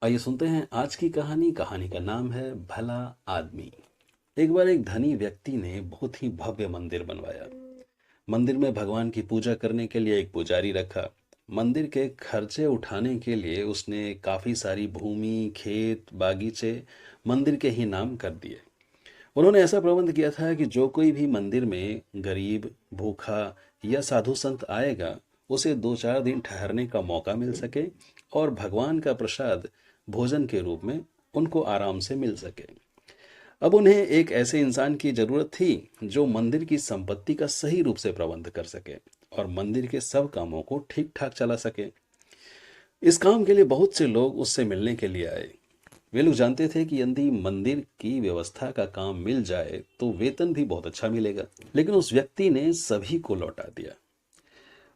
आइए सुनते हैं आज की कहानी। कहानी का नाम है भला आदमी। एक बार एक धनी व्यक्ति ने बहुत ही भव्य मंदिर बनवाया। मंदिर में भगवान की पूजा करने के लिए एक पुजारी रखा। मंदिर के खर्चे उठाने के लिए उसने काफी सारी भूमि, खेत, बागीचे मंदिर के ही नाम कर दिए। उन्होंने ऐसा प्रबंध किया था कि जो कोई भी मंदिर में गरीब, भूखा या साधु संत आएगा, उसे 2-4 दिन ठहरने का मौका मिल सके और भगवान का प्रसाद भोजन के रूप में उनको आराम से मिल सके। अब उन्हें एक ऐसे इंसान की जरूरत थी जो मंदिर की संपत्ति का सही रूप से प्रबंध कर सके और मंदिर के सब कामों को ठीक ठाक चला सके। इस काम के लिए बहुत से लोग उससे मिलने के लिए आए। वे लोग जानते थे कि यदि मंदिर की व्यवस्था का काम मिल जाए तो वेतन भी बहुत अच्छा मिलेगा। लेकिन उस व्यक्ति ने सभी को लौटा दिया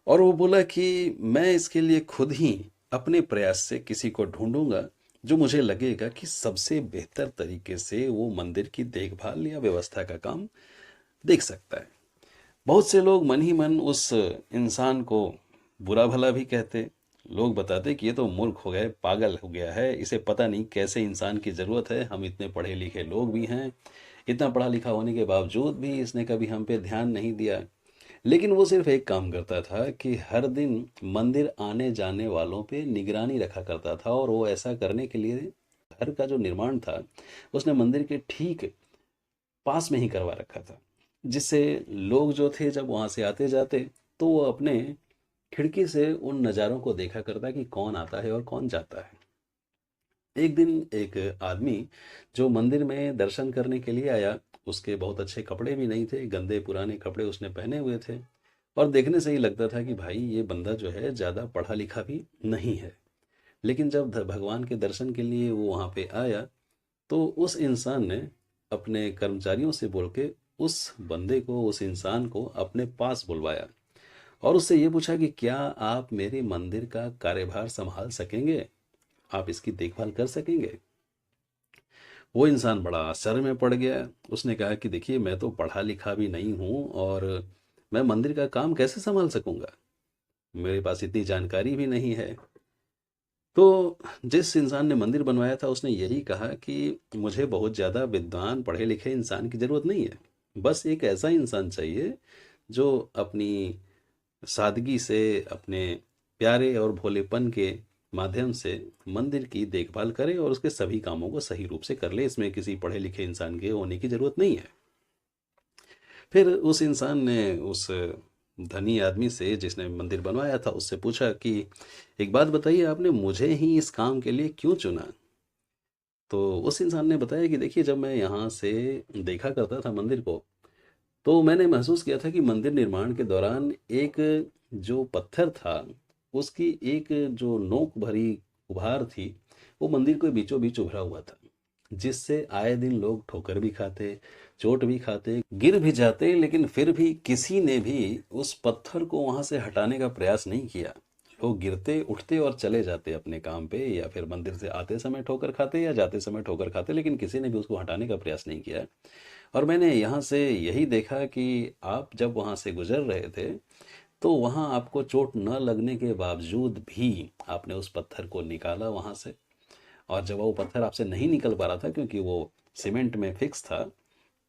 और वो बोला कि मैं इसके लिए खुद ही अपने प्रयास से किसी को ढूंढूंगा जो मुझे लगेगा कि सबसे बेहतर तरीके से वो मंदिर की देखभाल या व्यवस्था का काम देख सकता है। बहुत से लोग मन ही मन उस इंसान को बुरा भला भी कहते। लोग बताते कि ये तो मूर्ख हो गए, पागल हो गया है, इसे पता नहीं कैसे इंसान की ज़रूरत है। हम इतने पढ़े लिखे लोग भी हैं, इतना पढ़ा लिखा होने के बावजूद भी इसने कभी हम पे ध्यान नहीं दिया। लेकिन वो सिर्फ एक काम करता था कि हर दिन मंदिर आने जाने वालों पे निगरानी रखा करता था और वो ऐसा करने के लिए घर का जो निर्माण था उसने मंदिर के ठीक पास में ही करवा रखा था, जिससे लोग जो थे जब वहां से आते जाते तो वो अपने खिड़की से उन नज़ारों को देखा करता कि कौन आता है और कौन जाता है। एक दिन एक आदमी जो मंदिर में दर्शन करने के लिए आया, उसके बहुत अच्छे कपड़े भी नहीं थे, गंदे पुराने कपड़े उसने पहने हुए थे और देखने से ही लगता था कि भाई ये बंदा जो है ज़्यादा पढ़ा लिखा भी नहीं है। लेकिन जब भगवान के दर्शन के लिए वो वहाँ पे आया तो उस इंसान ने अपने कर्मचारियों से बोल के उस बंदे को, उस इंसान को अपने पास बुलवाया और उससे ये पूछा कि क्या आप मेरे मंदिर का कार्यभार संभाल सकेंगे, आप इसकी देखभाल कर सकेंगे। वो इंसान बड़ा आश्चर्य में पड़ गया। उसने कहा कि देखिए, मैं तो पढ़ा लिखा भी नहीं हूँ और मैं मंदिर का काम कैसे संभाल सकूंगा, मेरे पास इतनी जानकारी भी नहीं है। तो जिस इंसान ने मंदिर बनवाया था उसने यही कहा कि मुझे बहुत ज़्यादा विद्वान पढ़े लिखे इंसान की ज़रूरत नहीं है, बस एक ऐसा इंसान चाहिए जो अपनी सादगी से, अपने प्यारे और भोलेपन के माध्यम से मंदिर की देखभाल करे और उसके सभी कामों को सही रूप से कर ले। इसमें किसी पढ़े लिखे इंसान के होने की ज़रूरत नहीं है। फिर उस इंसान ने उस धनी आदमी से जिसने मंदिर बनवाया था उससे पूछा कि एक बात बताइए, आपने मुझे ही इस काम के लिए क्यों चुना। तो उस इंसान ने बताया कि देखिए, जब मैं यहाँ से देखा करता था मंदिर को तो मैंने महसूस किया था कि मंदिर निर्माण के दौरान एक जो पत्थर था उसकी एक जो नोक भरी उभार थी वो मंदिर के बीचों बीच उभरा हुआ था, जिससे आए दिन लोग ठोकर भी खाते, चोट भी खाते, गिर भी जाते, लेकिन फिर भी किसी ने भी उस पत्थर को वहां से हटाने का प्रयास नहीं किया। लोग गिरते, उठते और चले जाते अपने काम पे, या फिर मंदिर से आते समय ठोकर खाते या जाते समय ठोकर खाते, लेकिन किसी ने भी उसको हटाने का प्रयास नहीं किया। और मैंने यहाँ से यही देखा कि आप जब वहाँ से गुजर रहे थे तो वहाँ आपको चोट न लगने के बावजूद भी आपने उस पत्थर को निकाला वहाँ से। और जब वो पत्थर आपसे नहीं निकल पा रहा था क्योंकि वो सीमेंट में फिक्स था,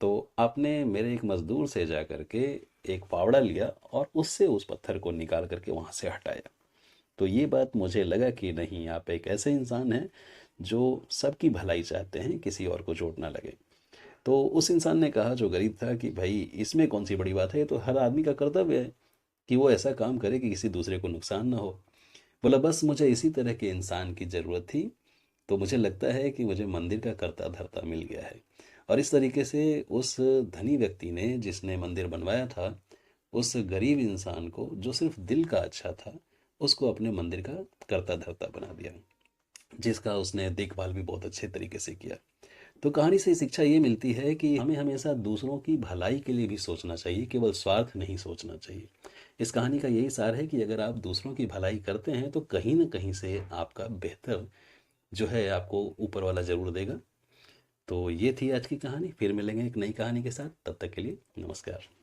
तो आपने मेरे एक मजदूर से जा करके एक फावड़ा लिया और उससे उस पत्थर को निकाल करके वहाँ से हटाया। तो ये बात मुझे लगा कि नहीं, आप एक ऐसे इंसान हैं जो सबकी भलाई चाहते हैं, किसी और को चोट ना लगे। तो उस इंसान ने कहा जो गरीब था कि भाई इसमें कौन सी बड़ी बात है, ये तो हर आदमी का कर्तव्य है कि वो ऐसा काम करे कि किसी दूसरे को नुकसान ना हो। बोला बस मुझे इसी तरह के इंसान की ज़रूरत थी, तो मुझे लगता है कि मुझे मंदिर का कर्ता धर्ता मिल गया है। और इस तरीके से उस धनी व्यक्ति ने जिसने मंदिर बनवाया था उस गरीब इंसान को जो सिर्फ दिल का अच्छा था उसको अपने मंदिर का कर्ता धर्ता बना दिया, जिसका उसने देखभाल भी बहुत अच्छे तरीके से किया। तो कहानी से शिक्षा ये मिलती है कि हमें हमेशा दूसरों की भलाई के लिए भी सोचना चाहिए, केवल स्वार्थ नहीं सोचना चाहिए। इस कहानी का यही सार है कि अगर आप दूसरों की भलाई करते हैं तो कहीं ना कहीं से आपका बेहतर जो है आपको ऊपर वाला ज़रूर देगा। तो ये थी आज की कहानी। फिर मिलेंगे एक नई कहानी के साथ, तब तक के लिए नमस्कार।